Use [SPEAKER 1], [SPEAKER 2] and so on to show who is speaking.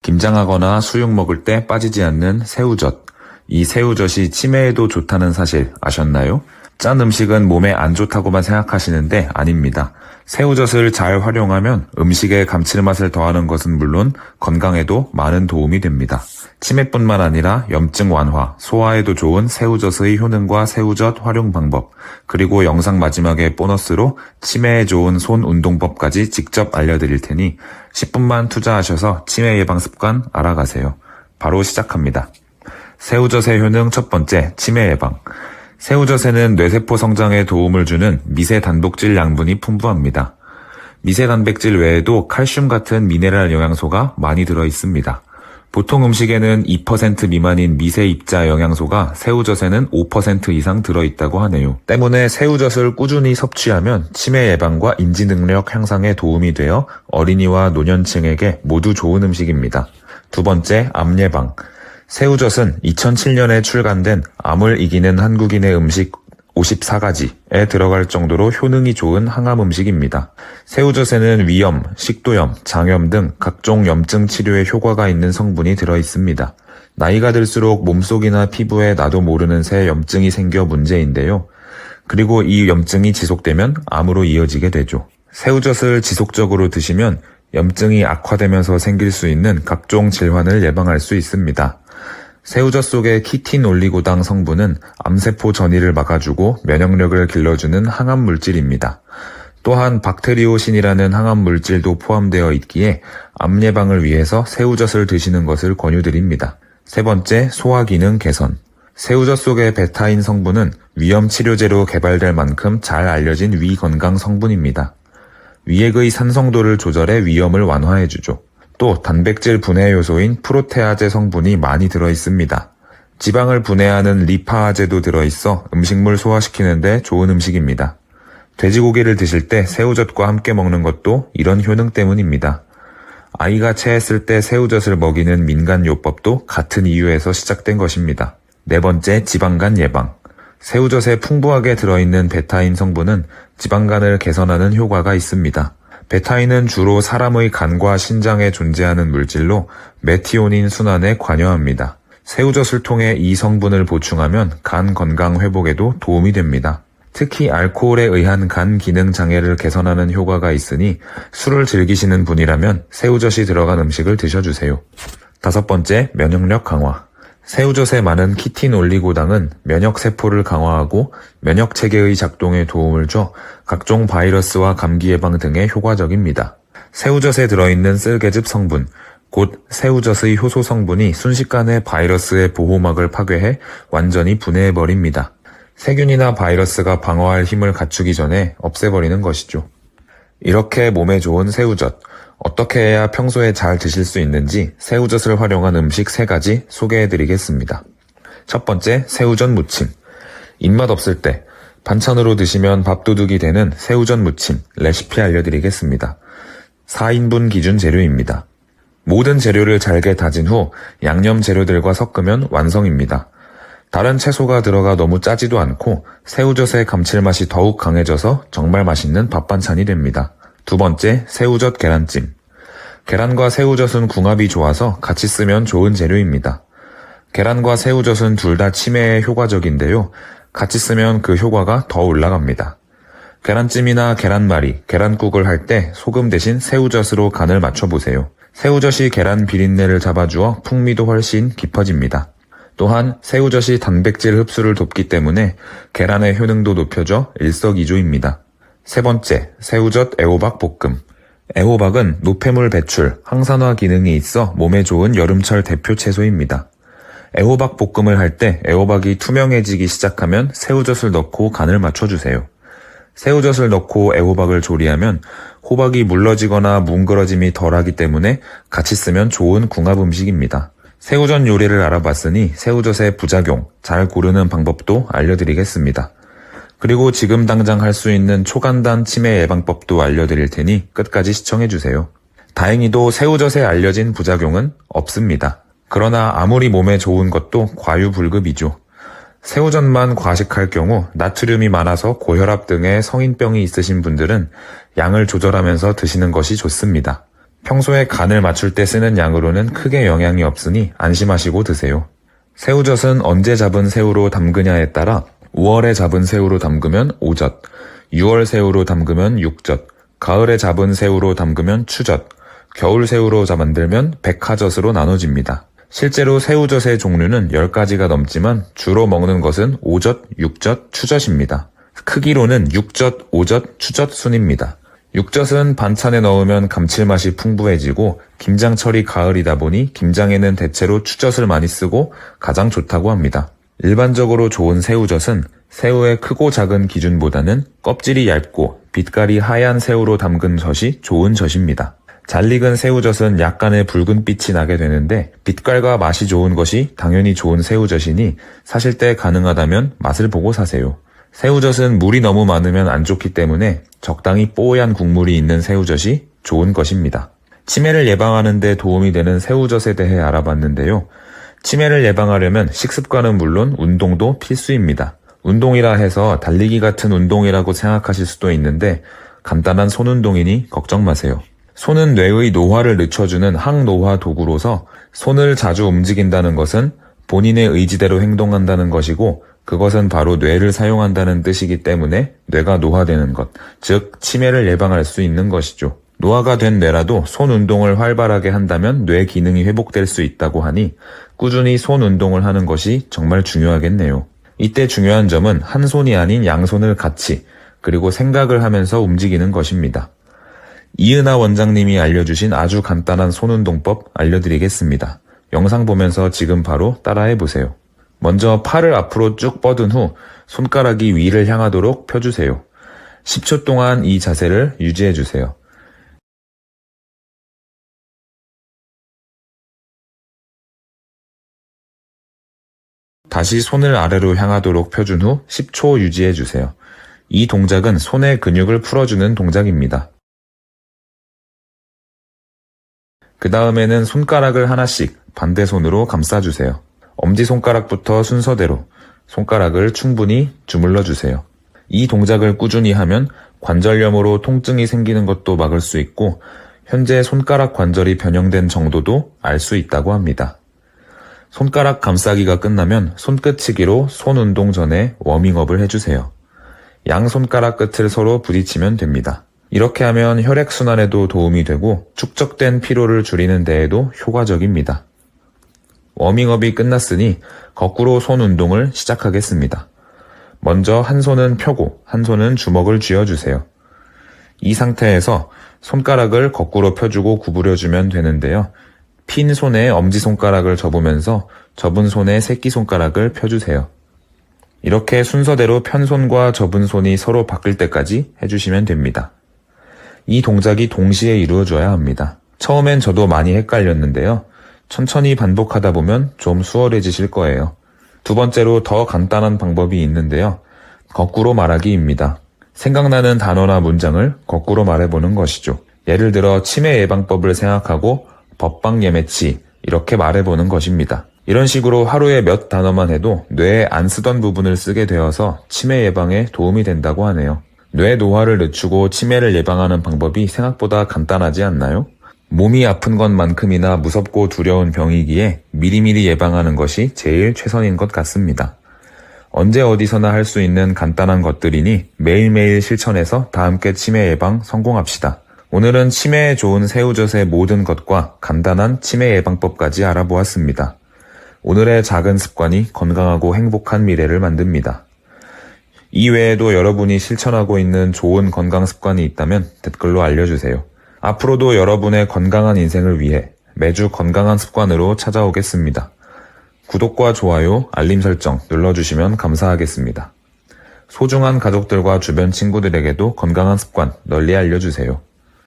[SPEAKER 1] 김장하거나 수육 먹을 때 빠지지 않는 새우젓. 이 새우젓이 치매에도 좋다는 사실 아셨나요? 짠 음식은 몸에 안 좋다고만 생각하시는데 아닙니다. 새우젓을 잘 활용하면 음식의 감칠맛을 더하는 것은 물론 건강에도 많은 도움이 됩니다. 치매뿐만 아니라 염증 완화, 소화에도 좋은 새우젓의 효능과 새우젓 활용 방법, 그리고 영상 마지막에 보너스로 치매에 좋은 손 운동법까지 직접 알려드릴 테니 10분만 투자하셔서 치매 예방 습관 알아가세요. 바로 시작합니다. 새우젓의 효능 첫 번째, 치매 예방. 새우젓에는 뇌세포 성장에 도움을 주는 미세 단백질 양분이 풍부합니다. 미세 단백질 외에도 칼슘 같은 미네랄 영양소가 많이 들어 있습니다. 보통 음식에는 2% 미만인 미세 입자 영양소가 새우젓에는 5% 이상 들어있다고 하네요. 때문에 새우젓을 꾸준히 섭취하면 치매 예방과 인지 능력 향상에 도움이 되어 어린이와 노년층에게 모두 좋은 음식입니다. 두 번째, 암 예방. 새우젓은 2007년에 출간된 암을 이기는 한국인의 음식 54가지에 들어갈 정도로 효능이 좋은 항암 음식입니다. 새우젓에는 위염, 식도염, 장염 등 각종 염증 치료에 효과가 있는 성분이 들어 있습니다. 나이가 들수록 몸속이나 피부에 나도 모르는 새 염증이 생겨 문제인데요. 그리고 이 염증이 지속되면 암으로 이어지게 되죠. 새우젓을 지속적으로 드시면 염증이 악화되면서 생길 수 있는 각종 질환을 예방할 수 있습니다. 새우젓 속의 키틴 올리고당 성분은 암세포 전이를 막아주고 면역력을 길러주는 항암 물질입니다. 또한 박테리오신이라는 항암 물질도 포함되어 있기에 암 예방을 위해서 새우젓을 드시는 것을 권유드립니다. 세 번째, 소화 기능 개선. 새우젓 속의 베타인 성분은 위염 치료제로 개발될 만큼 잘 알려진 위 건강 성분입니다. 위액의 산성도를 조절해 위염을 완화해주죠. 또 단백질 분해 요소인 프로테아제 성분이 많이 들어있습니다. 지방을 분해하는 리파아제도 들어있어 음식물 소화시키는 데 좋은 음식입니다. 돼지고기를 드실 때 새우젓과 함께 먹는 것도 이런 효능 때문입니다. 아이가 체했을 때 새우젓을 먹이는 민간요법도 같은 이유에서 시작된 것입니다. 네 번째, 지방간 예방. 새우젓에 풍부하게 들어있는 베타인 성분은 지방간을 개선하는 효과가 있습니다. 베타인은 주로 사람의 간과 신장에 존재하는 물질로 메티오닌 순환에 관여합니다. 새우젓을 통해 이 성분을 보충하면 간 건강 회복에도 도움이 됩니다. 특히 알코올에 의한 간 기능 장애를 개선하는 효과가 있으니 술을 즐기시는 분이라면 새우젓이 들어간 음식을 드셔주세요. 다섯 번째, 면역력 강화. 새우젓에 많은 키틴 올리고당은 면역세포를 강화하고 면역체계의 작동에 도움을 줘 각종 바이러스와 감기 예방 등에 효과적입니다. 새우젓에 들어있는 쓸개즙 성분, 곧 새우젓의 효소 성분이 순식간에 바이러스의 보호막을 파괴해 완전히 분해해버립니다. 세균이나 바이러스가 방어할 힘을 갖추기 전에 없애버리는 것이죠. 이렇게 몸에 좋은 새우젓. 어떻게 해야 평소에 잘 드실 수 있는지 새우젓을 활용한 음식 3가지 소개해드리겠습니다. 첫 번째, 새우젓 무침. 입맛 없을 때 반찬으로 드시면 밥도둑이 되는 새우젓 무침 레시피 알려드리겠습니다. 4인분 기준 재료입니다. 모든 재료를 잘게 다진 후 양념 재료들과 섞으면 완성입니다. 다른 채소가 들어가 너무 짜지도 않고 새우젓의 감칠맛이 더욱 강해져서 정말 맛있는 밥반찬이 됩니다. 두 번째, 새우젓 계란찜. 계란과 새우젓은 궁합이 좋아서 같이 쓰면 좋은 재료입니다. 계란과 새우젓은 둘 다 치매에 효과적인데요. 같이 쓰면 그 효과가 더 올라갑니다. 계란찜이나 계란말이, 계란국을 할 때 소금 대신 새우젓으로 간을 맞춰보세요. 새우젓이 계란 비린내를 잡아주어 풍미도 훨씬 깊어집니다. 또한 새우젓이 단백질 흡수를 돕기 때문에 계란의 효능도 높여줘 일석이조입니다. 세 번째, 새우젓 애호박 볶음. 애호박은 노폐물 배출, 항산화 기능이 있어 몸에 좋은 여름철 대표 채소입니다. 애호박 볶음을 할 때 애호박이 투명해지기 시작하면 새우젓을 넣고 간을 맞춰주세요. 새우젓을 넣고 애호박을 조리하면 호박이 물러지거나 뭉그러짐이 덜하기 때문에 같이 쓰면 좋은 궁합 음식입니다. 새우젓 요리를 알아봤으니 새우젓의 부작용, 잘 고르는 방법도 알려드리겠습니다. 그리고 지금 당장 할 수 있는 초간단 치매 예방법도 알려드릴 테니 끝까지 시청해주세요. 다행히도 새우젓에 알려진 부작용은 없습니다. 그러나 아무리 몸에 좋은 것도 과유불급이죠. 새우젓만 과식할 경우 나트륨이 많아서 고혈압 등의 성인병이 있으신 분들은 양을 조절하면서 드시는 것이 좋습니다. 평소에 간을 맞출 때 쓰는 양으로는 크게 영향이 없으니 안심하시고 드세요. 새우젓은 언제 잡은 새우로 담그냐에 따라 5월에 잡은 새우로 담그면 5젓, 6월 새우로 담그면 6젓, 가을에 잡은 새우로 담그면 추젓, 겨울 새우로 만들면 백하젓으로 나눠집니다. 실제로 새우젓의 종류는 10가지가 넘지만 주로 먹는 것은 5젓, 6젓, 추젓입니다. 크기로는 6젓, 5젓, 추젓 순입니다. 6젓은 반찬에 넣으면 감칠맛이 풍부해지고 김장철이 가을이다 보니 김장에는 대체로 추젓을 많이 쓰고 가장 좋다고 합니다. 일반적으로 좋은 새우젓은 새우의 크고 작은 기준보다는 껍질이 얇고 빛깔이 하얀 새우로 담근 젓이 좋은 젓입니다. 잘 익은 새우젓은 약간의 붉은빛이 나게 되는데 빛깔과 맛이 좋은 것이 당연히 좋은 새우젓이니 사실 때 가능하다면 맛을 보고 사세요. 새우젓은 물이 너무 많으면 안 좋기 때문에 적당히 뽀얀 국물이 있는 새우젓이 좋은 것입니다. 치매를 예방하는 데 도움이 되는 새우젓에 대해 알아봤는데요. 치매를 예방하려면 식습관은 물론 운동도 필수입니다. 운동이라 해서 달리기 같은 운동이라고 생각하실 수도 있는데 간단한 손운동이니 걱정 마세요. 손은 뇌의 노화를 늦춰주는 항노화 도구로서 손을 자주 움직인다는 것은 본인의 의지대로 행동한다는 것이고 그것은 바로 뇌를 사용한다는 뜻이기 때문에 뇌가 노화되는 것, 즉 치매를 예방할 수 있는 것이죠. 노화가 된 뇌라도 손 운동을 활발하게 한다면 뇌 기능이 회복될 수 있다고 하니 꾸준히 손 운동을 하는 것이 정말 중요하겠네요. 이때 중요한 점은 한 손이 아닌 양손을 같이 그리고 생각을 하면서 움직이는 것입니다. 이은하 원장님이 알려주신 아주 간단한 손운동법 알려드리겠습니다. 영상 보면서 지금 바로 따라해보세요. 먼저 팔을 앞으로 쭉 뻗은 후 손가락이 위를 향하도록 펴주세요. 10초 동안 이 자세를 유지해주세요. 다시 손을 아래로 향하도록 펴준 후 10초 유지해주세요. 이 동작은 손의 근육을 풀어주는 동작입니다. 그 다음에는 손가락을 하나씩 반대 손으로 감싸주세요. 엄지손가락부터 순서대로 손가락을 충분히 주물러주세요. 이 동작을 꾸준히 하면 관절염으로 통증이 생기는 것도 막을 수 있고 현재 손가락 관절이 변형된 정도도 알 수 있다고 합니다. 손가락 감싸기가 끝나면 손끝치기로 손 운동 전에 워밍업을 해주세요. 양 손가락 끝을 서로 부딪히면 됩니다. 이렇게 하면 혈액순환에도 도움이 되고 축적된 피로를 줄이는 데에도 효과적입니다. 워밍업이 끝났으니 거꾸로 손 운동을 시작하겠습니다. 먼저 한 손은 펴고 한 손은 주먹을 쥐어주세요. 이 상태에서 손가락을 거꾸로 펴주고 구부려주면 되는데요. 핀 손에 엄지손가락을 접으면서 접은 손에 새끼손가락을 펴주세요. 이렇게 순서대로 편 손과 접은 손이 서로 바뀔 때까지 해주시면 됩니다. 이 동작이 동시에 이루어져야 합니다. 처음엔 저도 많이 헷갈렸는데요. 천천히 반복하다 보면 좀 수월해지실 거예요. 두 번째로 더 간단한 방법이 있는데요. 거꾸로 말하기입니다. 생각나는 단어나 문장을 거꾸로 말해보는 것이죠. 예를 들어 치매 예방법을 생각하고 법방 예매치 이렇게 말해보는 것입니다. 이런 식으로 하루에 몇 단어만 해도 뇌에 안 쓰던 부분을 쓰게 되어서 치매 예방에 도움이 된다고 하네요. 뇌 노화를 늦추고 치매를 예방하는 방법이 생각보다 간단하지 않나요? 몸이 아픈 것만큼이나 무섭고 두려운 병이기에 미리미리 예방하는 것이 제일 최선인 것 같습니다. 언제 어디서나 할 수 있는 간단한 것들이니 매일매일 실천해서 다 함께 치매 예방 성공합시다. 오늘은 치매에 좋은 새우젓의 모든 것과 간단한 치매 예방법까지 알아보았습니다. 오늘의 작은 습관이 건강하고 행복한 미래를 만듭니다. 이 외에도 여러분이 실천하고 있는 좋은 건강 습관이 있다면 댓글로 알려주세요. 앞으로도 여러분의 건강한 인생을 위해 매주 건강한 습관으로 찾아오겠습니다. 구독과 좋아요, 알림 설정 눌러주시면 감사하겠습니다. 소중한 가족들과 주변 친구들에게도 건강한 습관 널리 알려주세요.